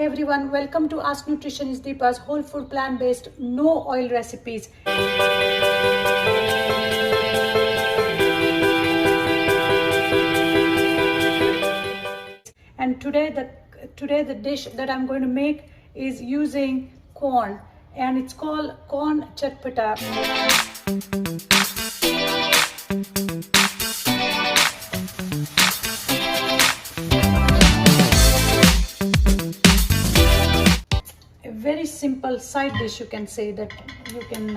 everyone, welcome to Ask Nutritionist Deepa's whole food plant-based no oil recipes. And today the dish that I'm going to make is using corn, and it's called Corn Chatpata. A very simple side dish, you can say, that you can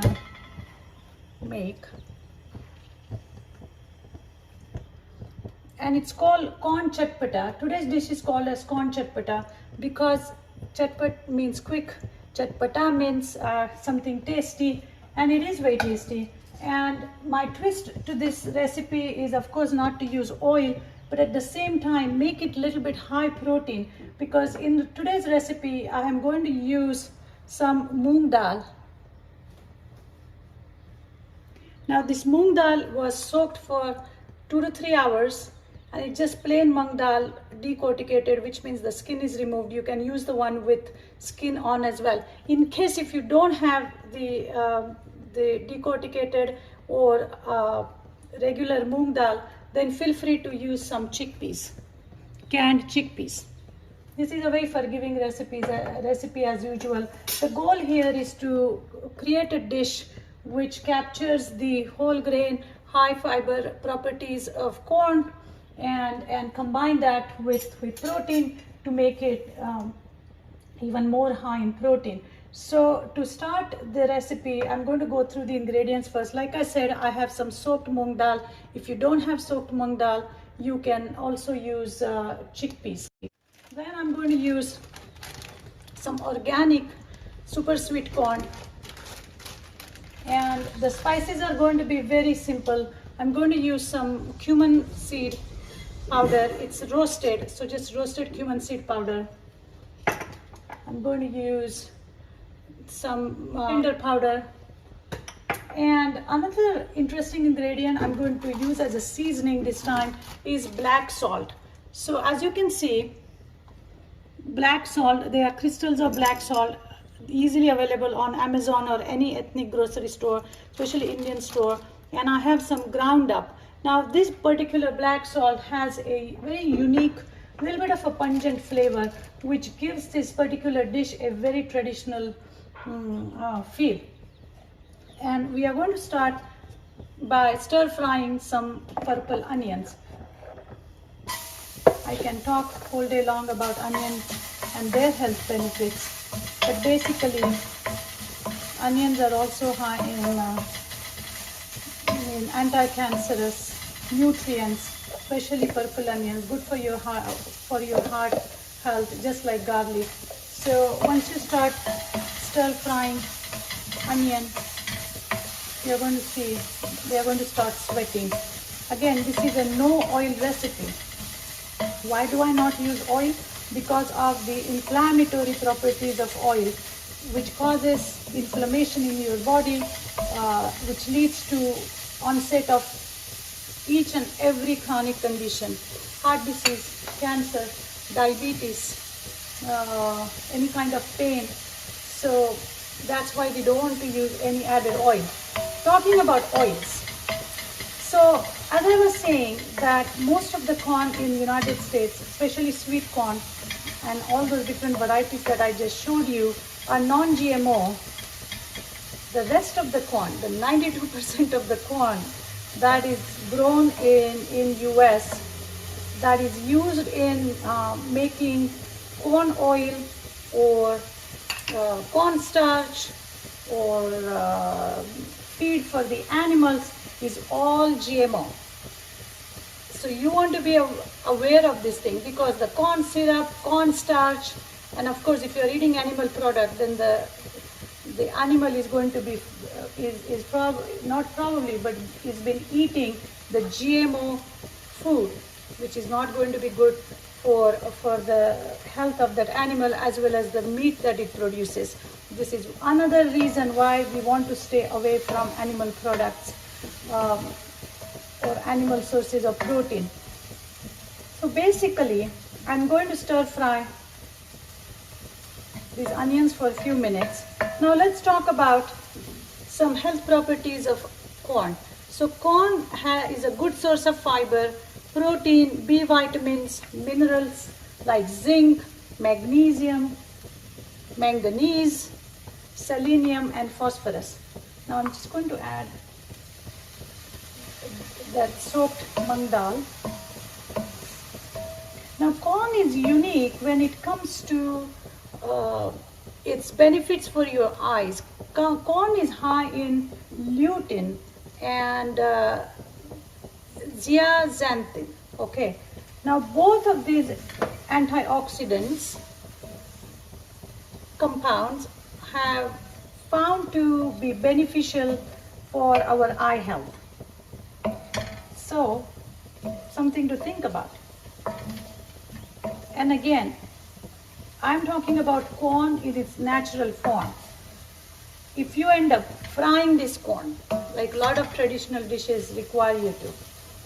make. And it's called Corn Chatpata. Today's dish is called as Corn Chatpata because Chatpat means quick, Chatpata means something tasty, and it is very tasty. And my twist to this recipe is, of course, not to use oil, but at the same time make it a little bit high protein, because in today's recipe I am going to use some moong dal. Now this moong dal was soaked for 2 to 3 hours, and it's just plain mung dal decorticated, which means the skin is removed. You can use the one with skin on as well. In case if you don't have the decorticated or regular moong dal, then feel free to use some chickpeas, canned chickpeas. This is a very forgiving recipe as usual. The goal here is to create a dish which captures the whole grain, high fiber properties of corn, and combine that with protein to make it even more high in protein. So to start the recipe, I'm going to go through the ingredients first. Like I said, I have some soaked moong dal. If you don't have soaked moong dal, you can also use chickpeas. Then I'm going to use some organic super sweet corn, and the spices are going to be very simple. I'm going to use some cumin seed powder. It's roasted, so just roasted cumin seed powder. I'm going to use some coriander powder, and another interesting ingredient I'm going to use as a seasoning this time is black salt. So as you can see, black salt, there are crystals of black salt easily available on Amazon or any ethnic grocery store, especially Indian store, and I have some ground up. Now this particular black salt has a very unique, little bit of a pungent flavor, which gives this particular dish a very traditional feel. And we are going to start by stir frying some purple onions. I can talk all day long about onions and their health benefits, but basically onions are also high in anti-cancerous nutrients, especially purple onions, good for your heart health, just like garlic. So once you start stir frying onion, you're going to see they are going to start sweating. Again, this is a no oil recipe. Why do I not use oil? Because of the inflammatory properties of oil, which causes inflammation in your body, which leads to onset of each and every chronic condition: heart disease, cancer, diabetes, any kind of pain. So that's why we don't want to use any added oil. Talking about oils, so as I was saying, that most of the corn in the United States, especially sweet corn and all those different varieties that I just showed you, are non-GMO. The rest of the corn, the 92% of the corn that is grown in US, that is used in making corn oil or corn starch or feed for the animals, is all GMO. So you want to be aware of this thing, because the corn syrup, corn starch, and of course if you're eating animal product, then the animal is going to be but it's been eating the GMO food, which is not going to be good for the health of that animal as well as the meat that it produces. This is another reason why we want to stay away from animal products or animal sources of protein. So basically, I'm going to stir fry these onions for a few minutes. Now let's talk about some health properties of corn. So corn is a good source of fiber, protein, B vitamins, minerals like zinc, magnesium, manganese, selenium and phosphorus. Now I'm just going to add that soaked mung dal. Now corn is unique when it comes to its benefits for your eyes. Corn is high in lutein and zeaxanthin. Okay. Now both of these antioxidants compounds have found to be beneficial for our eye health. So, something to think about. And again, I'm talking about corn in its natural form. If you end up frying this corn, like a lot of traditional dishes require you to,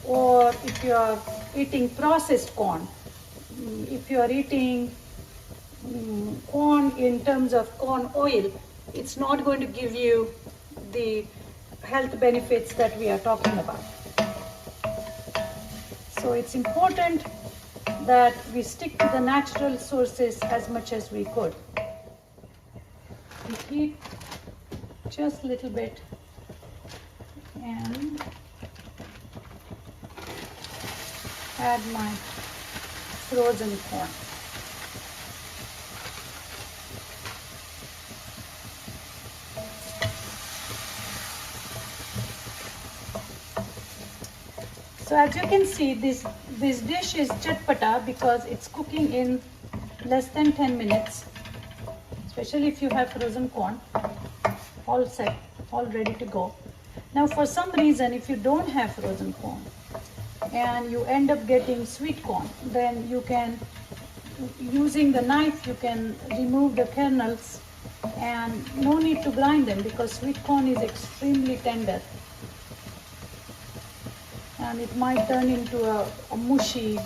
or if you are eating processed corn, if you are eating corn in terms of corn oil, it's not going to give you the health benefits that we are talking about. So it's important that we stick to the natural sources as much as we could. We heat just a little bit and add my frozen corn. So as you can see, this dish is chatpata because it's cooking in less than 10 minutes, especially if you have frozen corn, all set, all ready to go. Now for some reason, if you don't have frozen corn and you end up getting sweet corn, then you can, using the knife, you can remove the kernels and no need to grind them because sweet corn is extremely tender. And it might turn into a mushy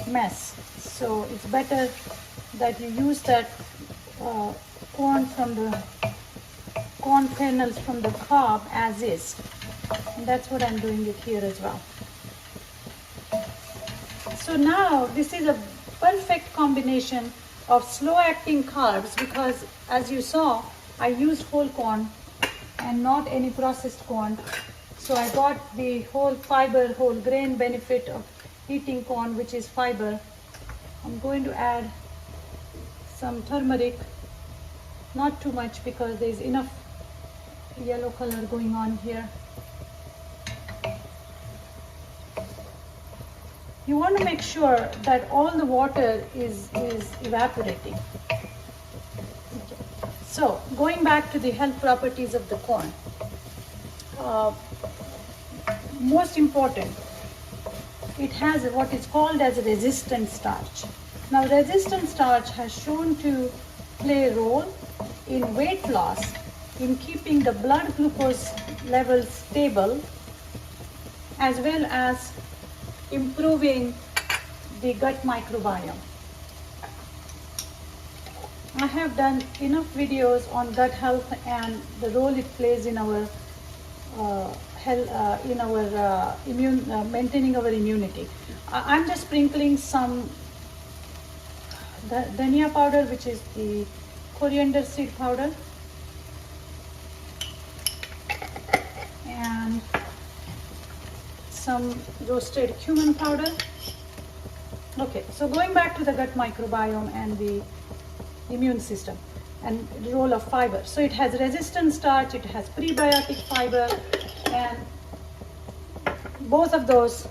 mess. So it's better that you use that corn kernels from the cob as is. And that's what I'm doing it here as well. So now this is a perfect combination of slow acting carbs because as you saw, I used whole corn and not any processed corn. So I got the whole fiber, whole grain benefit of eating corn, which is fiber. I'm going to add some turmeric, not too much because there's enough yellow color going on here. You want to make sure that all the water is evaporating. Okay. So going back to the health properties of the corn. Most important, it has what is called as resistant starch. Now resistant starch has shown to play a role in weight loss, in keeping the blood glucose levels stable, as well as improving the gut microbiome. I have done enough videos on gut health and the role it plays in our maintaining our immunity. I'm just sprinkling some dhania powder, which is the coriander seed powder, and some roasted cumin powder. Okay, so going back to the gut microbiome and the immune system and the role of fiber. So it has resistant starch, it has prebiotic fiber, and both of those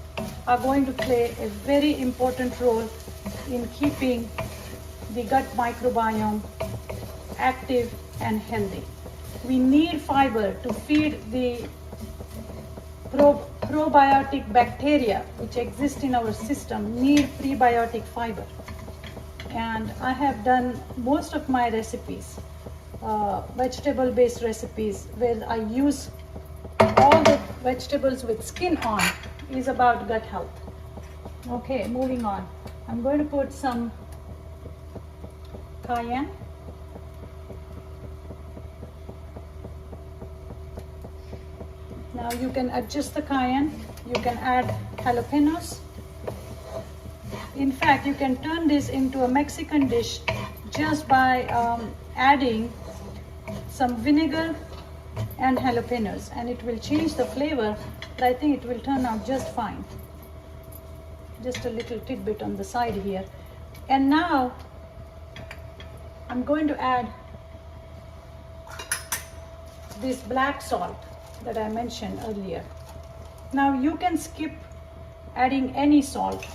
are going to play a very important role in keeping the gut microbiome active and healthy. We need fiber to feed the probiotic bacteria which exist in our system, need prebiotic fiber. And I have done most of my recipes, vegetable-based recipes, where I use all the vegetables with skin on, is about gut health. Okay, moving on. I'm going to put some cayenne. Now you can adjust the cayenne, you can add jalapenos. In fact, you can turn this into a Mexican dish just by adding some vinegar and jalapenos, and it will change the flavor, but I think it will turn out just fine. Just a little tidbit on the side here. And now I'm going to add this black salt that I mentioned earlier. Now you can skip adding any salt.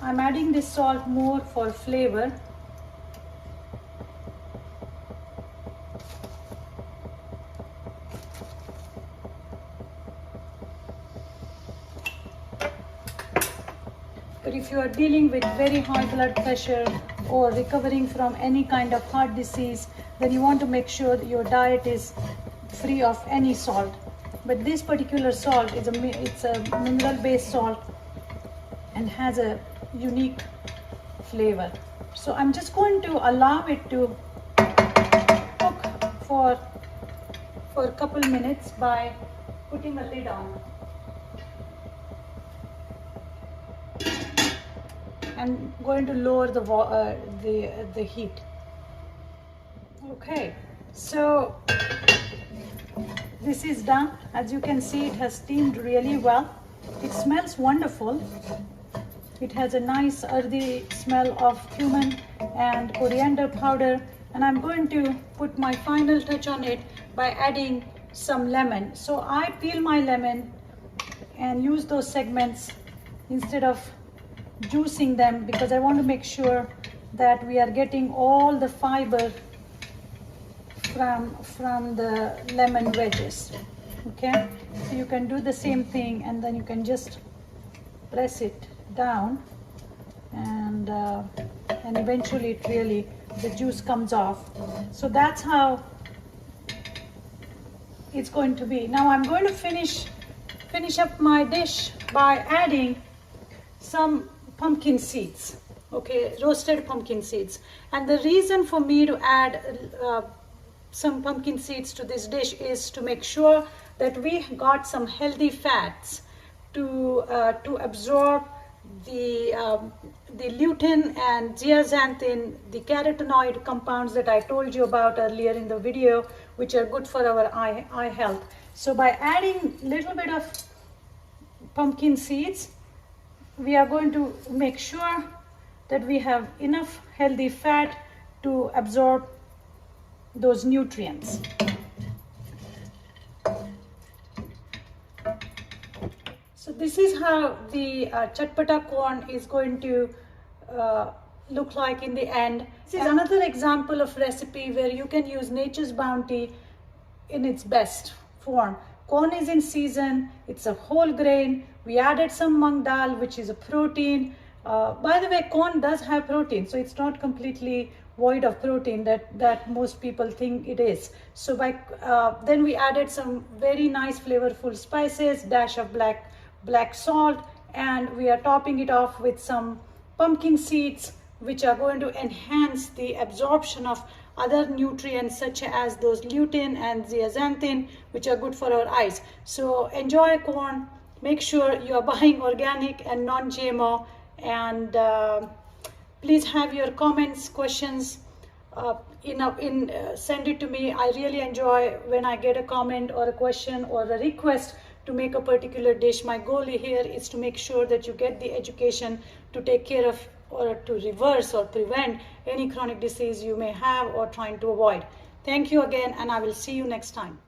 I'm adding this salt more for flavor. But if you are dealing with very high blood pressure or recovering from any kind of heart disease, then you want to make sure that your diet is free of any salt. But this particular salt is a mineral-based salt and has a unique flavor. So I'm just going to allow it to cook for a couple minutes by putting a lid on. I'm going to lower the heat. Okay, so this is done. As you can see, it has steamed really well. It smells wonderful. It has a nice earthy smell of cumin and coriander powder, and I'm going to put my final touch on it by adding some lemon. So I peel my lemon and use those segments instead of juicing them, because I want to make sure that we are getting all the fiber from the lemon wedges. Okay, so you can do the same thing, and then you can just press it down, and eventually the juice comes off. So that's how it's going to be. Now I'm going to finish up my dish by adding some pumpkin seeds. Okay, roasted pumpkin seeds. And the reason for me to add some pumpkin seeds to this dish is to make sure that we got some healthy fats to absorb the lutein and zeaxanthin, the carotenoid compounds that I told you about earlier in the video, which are good for our eye health. So by adding a little bit of pumpkin seeds, we are going to make sure that we have enough healthy fat to absorb those nutrients. So this is how the chatpata corn is going to look like in the end. This is another example of recipe where you can use nature's bounty in its best form. Corn is in season, it's a whole grain. We added some mung dal, which is a protein. By the way, corn does have protein, so it's not completely void of protein that most people think it is. So then we added some very nice flavorful spices, dash of black salt, and we are topping it off with some pumpkin seeds, which are going to enhance the absorption of other nutrients such as those lutein and zeaxanthin, which are good for our eyes. So enjoy corn. Make sure you are buying organic and non-GMO, and please have your comments, questions, send it to me. I really enjoy when I get a comment or a question or a request to make a particular dish. My goal here is to make sure that you get the education to take care of or to reverse or prevent any chronic disease you may have or trying to avoid. Thank you again, and I will see you next time.